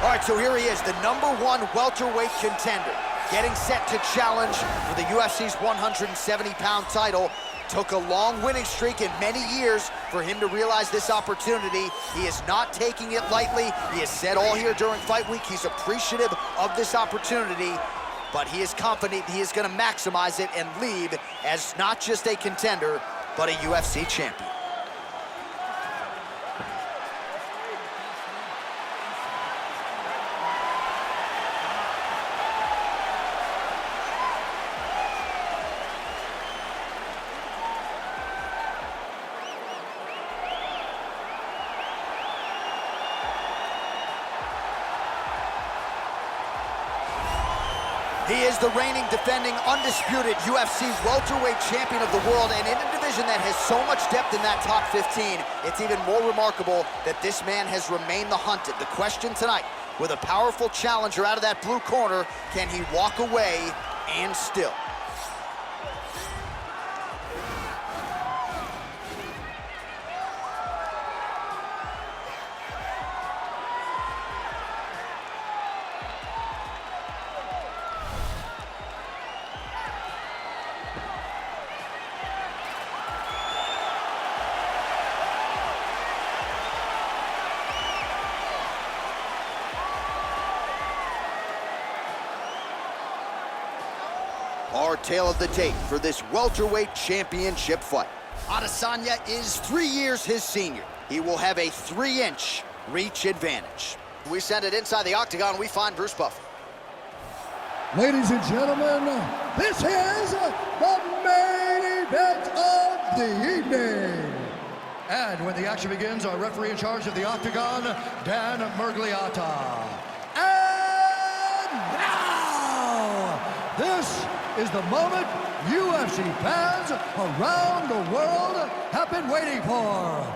All right, so here he is, the #1 welterweight contender, getting set to challenge for the UFC's 170-pound title. Took a long winning streak in many years for him to realize this opportunity. He is not taking it lightly. He has said all here during fight week he's appreciative of this opportunity, but he is confident he is going to maximize it and leave as not just a contender, but a UFC champion. He is the reigning, defending, undisputed UFC welterweight champion of the world, and in a division that has so much depth in that top 15, it's even more remarkable that this man has remained the hunted. The question tonight, with a powerful challenger out of that blue corner, can he walk away and still? Our tale of the tape for this welterweight championship fight. Adesanya is 3 years his senior. He will have a 3-inch reach advantage. We send it inside the octagon. We find Bruce Buffer. Ladies and gentlemen, this is the main event of the evening. And when the action begins, our referee in charge of the octagon, Dan Murgliata. And now, this is the moment UFC fans around the world have been waiting for.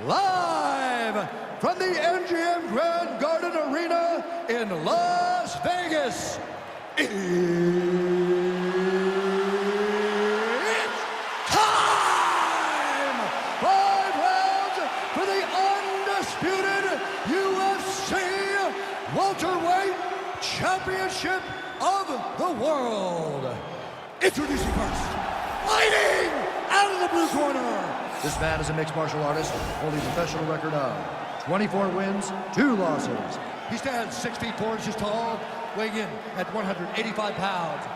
Live from the MGM Grand Garden Arena in Las Vegas, it's time! 5 rounds for the undisputed UFC welterweight championship of the world. Introducing first, fighting out of the blue corner. This man is a mixed martial artist holding a professional record of 24 wins, 2 losses. He stands 6 feet 4 inches tall, weighing in at 185 pounds.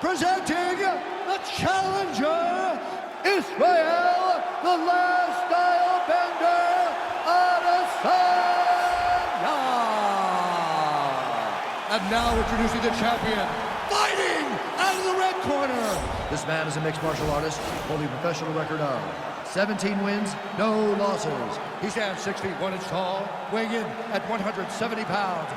Presenting the challenger, Israel, the last style bender, Adesanya. And now introducing the champion, fighting out of the red corner. This man is a mixed martial artist holding a professional record of 17 wins, no losses. He stands 6 feet 1 inch tall, weighing in at 170 pounds.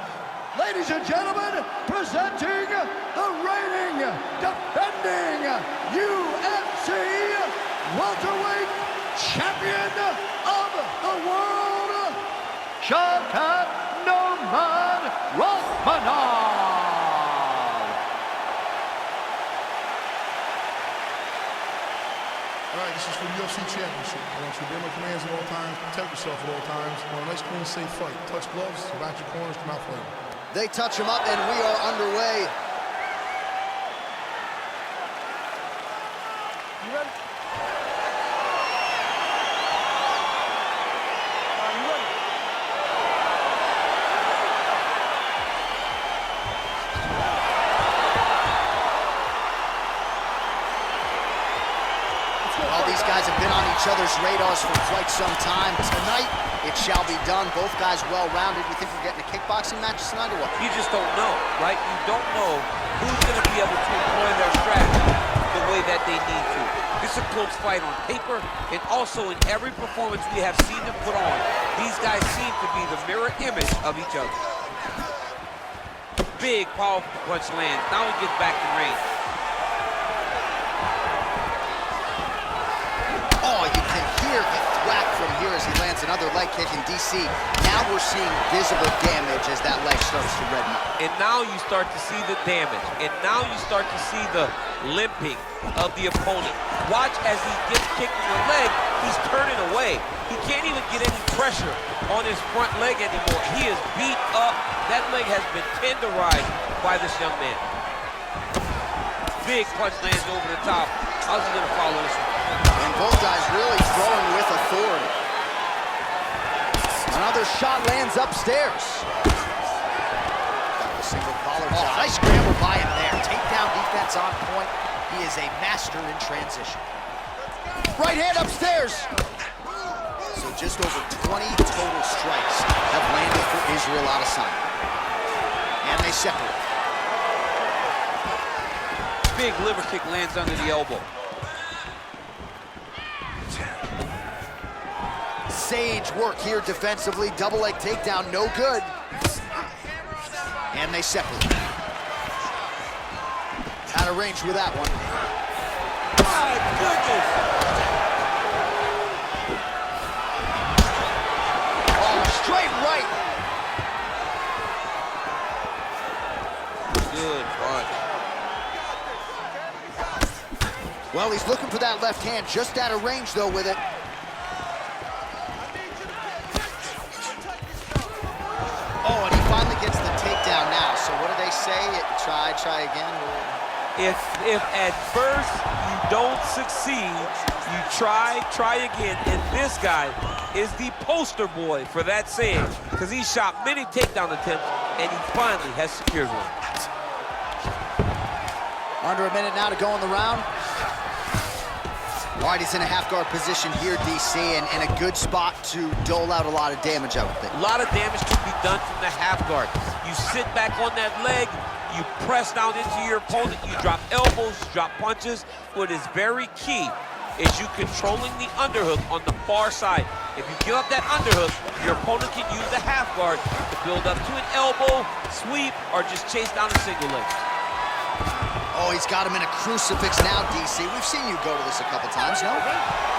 Ladies and gentlemen, presenting the reigning, defending UFC welterweight champion of the world, Shavkat Rakhmonov. All right, this is for the UFC Championship. I want you to obey my commands at all times, protect yourself at all times. I want a nice, clean, safe fight. Touch gloves, back your corners, come out fighting. They touch him up, and we are underway. You ready? You ready? Well, these guys have been on each other's radars for quite some time. Tonight, it shall be done. Both guys well-rounded. You think we're getting a kickboxing match tonight or what? You just don't know, right? You don't know who's going to be able to employ their strategy the way that they need to. This is a close fight on paper, and also in every performance we have seen them put on, these guys seem to be the mirror image of each other. Big, powerful punch lands. Now he gets back to range. Oh, you can hear the thwack from here as he lands another another leg kick in DC. Now we're seeing visible damage as that leg starts to redden up. And now you start to see the damage. And now you start to see the limping of the opponent. Watch as he gets kicked in the leg, he's turning away. He can't even get any pressure on his front leg anymore. He is beat up. That leg has been tenderized by this young man. Big punch lands over the top. How's he gonna follow this one? And both guys really throwing with authority. Another shot lands upstairs. Got a single collar. Oh, nice scramble by him there. Takedown defense on point. He is a master in transition. Right hand upstairs. So just over 20 total strikes have landed for Israel Adesanya. And they separate. Big liver kick lands under the elbow. Sage work here defensively. Double leg takedown, no good. And they separate. Out of range with that one. My goodness! Oh, straight right. Good punch. Well, he's looking for that left hand, just out of range though with it. Oh, and he finally gets the takedown now. So what do they say? Try again? If at first you don't succeed, you try again. And this guy is the poster boy for that saying, because he shot many takedown attempts, and he finally has secured one. Under a minute now to go in the round. All right, he's in a half guard position here, DC, and in a good spot to dole out a lot of damage, I would think. A lot of damage can be done from the half guard. You sit back on that leg, you press down into your opponent, you drop elbows, you drop punches. What is very key is you controlling the underhook on the far side. If you give up that underhook, your opponent can use the half guard to build up to an elbow, sweep, or just chase down a single leg. Oh, he's got him in a crucifix now, DC. We've seen you go to this a couple times, no?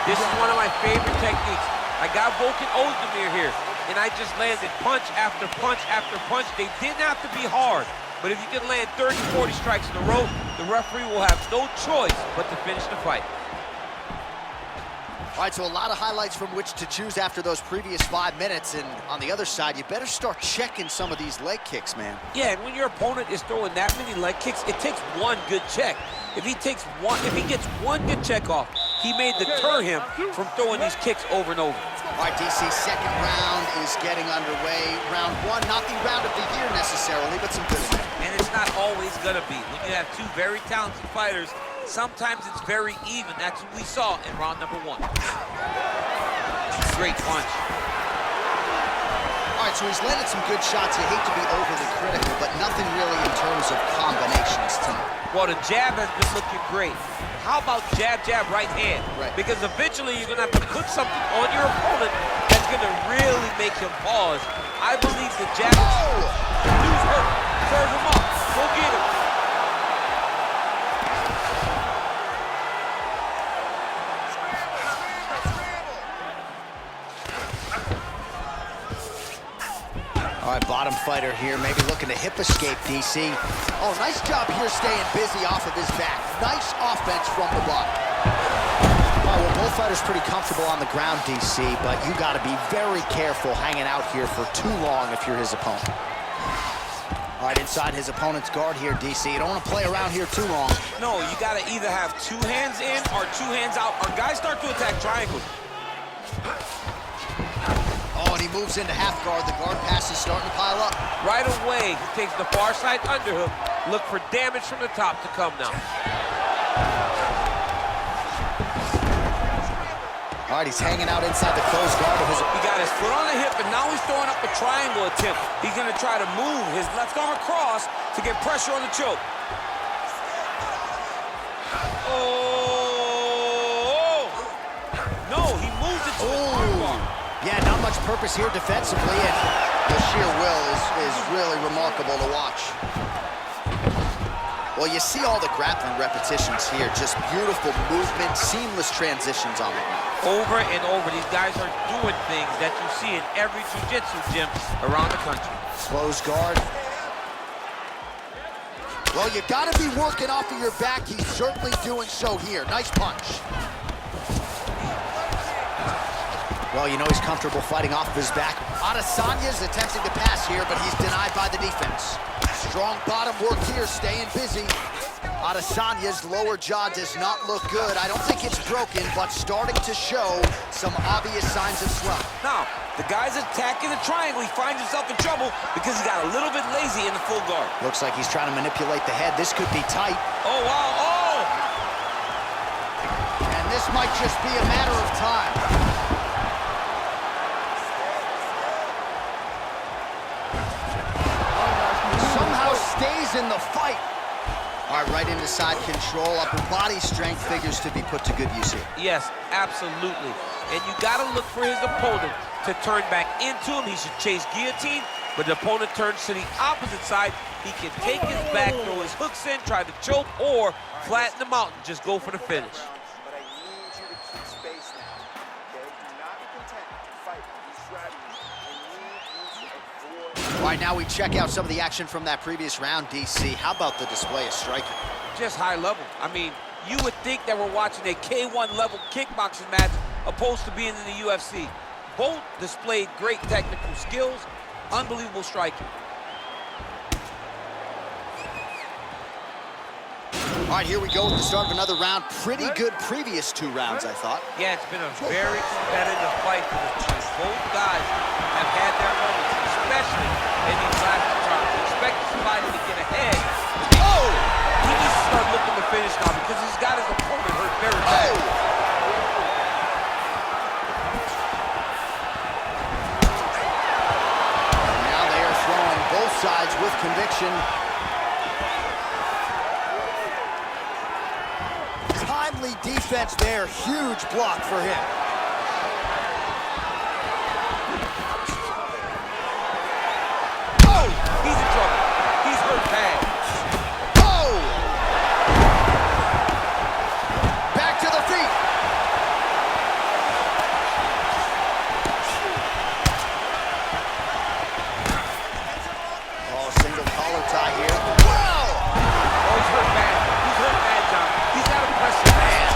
This is one of my favorite techniques. I got Volkan Ozdemir here, and I just landed punch after punch after punch. They didn't have to be hard, but if you can land 30, 40 strikes in a row, the referee will have no choice but to finish the fight. All right, so a lot of highlights from which to choose after those previous 5 minutes, and on the other side, you better start checking some of these leg kicks, man. Yeah, and when your opponent is throwing that many leg kicks, it takes one good check. If he gets one good check off, he may deter him from throwing these kicks over and over. All right, DC, second round is getting underway. Round one, not the round of the year necessarily, but some good ones. And it's not always gonna be. When you have two very talented fighters, sometimes it's very even. That's what we saw in round number one. Great punch. All right, so he's landed some good shots. You hate to be overly critical, but nothing really in terms of combinations tonight. Well, the jab has been looking great. How about jab, jab, right hand? Right. Because eventually you're gonna have to put something on your opponent that's gonna really make him pause. I believe the jab dude's hurt. Serve him up. Go get him. All right, bottom fighter here, maybe looking to hip escape, DC. Oh, nice job here staying busy off of his back. Nice offense from the bottom. All right, well, both fighters pretty comfortable on the ground, DC, but you got to be very careful hanging out here for too long if you're his opponent. All right, inside his opponent's guard here, DC. You don't want to play around here too long. No, you got to either have two hands in or two hands out, or guys start to attack triangles. Oh, and he moves into half guard. The guard pass is starting to pile up. Right away, he takes the far side underhook. Look for damage from the top to come now. All right, he's hanging out inside the closed guard of his... He got his foot on the hip, and now he's throwing up a triangle attempt. He's going to try to move his left arm across to get pressure on the choke. Oh! No, he moved it to his arm bar. Yeah, not much purpose here defensively, and the sheer will is really remarkable to watch. Well, you see all the grappling repetitions here. Just beautiful movement, seamless transitions on it. Over and over, these guys are doing things that you see in every jiu-jitsu gym around the country. Close guard. Well, you gotta be working off of your back. He's certainly doing so here. Nice punch. Well, you know he's comfortable fighting off of his back. Adesanya's attempting to pass here, but he's denied by the defense. Strong bottom work here, staying busy. Adesanya's lower jaw does not look good. I don't think it's broken, but starting to show some obvious signs of swelling. Now, the guy's attacking the triangle. He finds himself in trouble because he got a little bit lazy in the full guard. Looks like he's trying to manipulate the head. This could be tight. Oh, wow, oh! And this might just be a matter of time. Somehow stays in the fight. All right, right into side control. Upper body strength figures to be put to good use here. Yes, absolutely. And you got to look for his opponent to turn back into him. He should chase guillotine, but the opponent turns to the opposite side. He can take his back, throw his hooks in, try to choke, or flatten him out and just go for the finish. But I need you to keep space now, okay? Do not be content to fight these strategies. I need you to avoid... All right, now we check out some of the action from that previous round, DC. How about the display of striking? Just high level. I mean, you would think that we're watching a K1 level kickboxing match opposed to being in the UFC. Both displayed great technical skills, unbelievable striking. All right, here we go at the start of another round. Pretty good previous two rounds, I thought. Yeah, it's been a very competitive fight for the two. Both guys have had their moments, especially in these last two rounds. You expect somebody to get ahead. Oh! He needs to start looking to finish now because he's got his opponent hurt very bad. Oh! Both sides with conviction. Timely defense there, huge block for him. Oh, he's in trouble. He's hurt bad. Oh! Back to the feet. Single collar tie here. Wow! Oh, he's hurt bad. He's hurt bad, John. He's got to press him, man.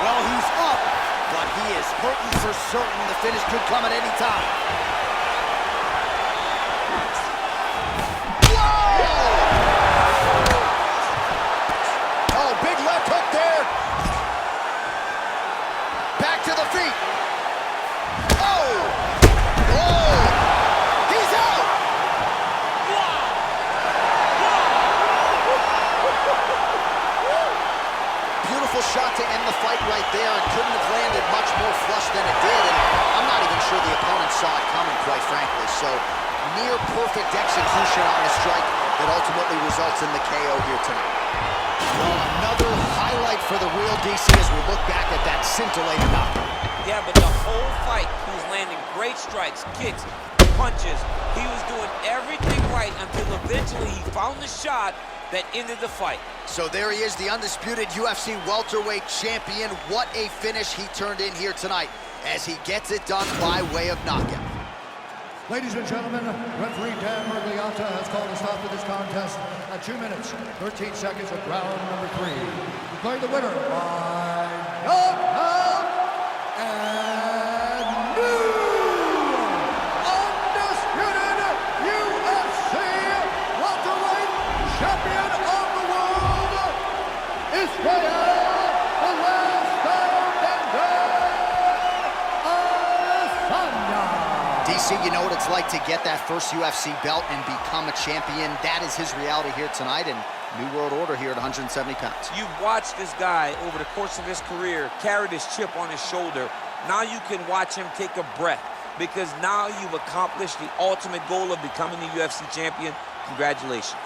Well, he's up, but he is hurting for certain. The finish could come at any time. Whoa! Oh, big left hook there. Back to the feet. Oh! Oh! Shot to end the fight right there. It couldn't have landed much more flush than it did, and I'm not even sure the opponent saw it coming, quite frankly. So, near perfect execution on the strike that ultimately results in the KO here tonight. Well, another highlight for the real DC as we look back at that scintillating knockout. Yeah, but the whole fight, he was landing great strikes, kicks, punches. He was doing everything right until eventually he found the shot that ended the fight. So there he is, the undisputed UFC welterweight champion. What a finish he turned in here tonight as he gets it done by way of knockout. Ladies and gentlemen, referee Dan Mergliata has called a stop to this contest at 2 minutes, 13 seconds of round number 3. Declaring the winner by knockout and new undisputed UFC welterweight champion of the world, Israel, the last Adesanya. DC, you know what it's like to get that first UFC belt and become a champion. That is his reality here tonight, and new world order here at 170 pounds. You've watched this guy over the course of his career carry this chip on his shoulder. Now you can watch him take a breath because now you've accomplished the ultimate goal of becoming the UFC champion. Congratulations.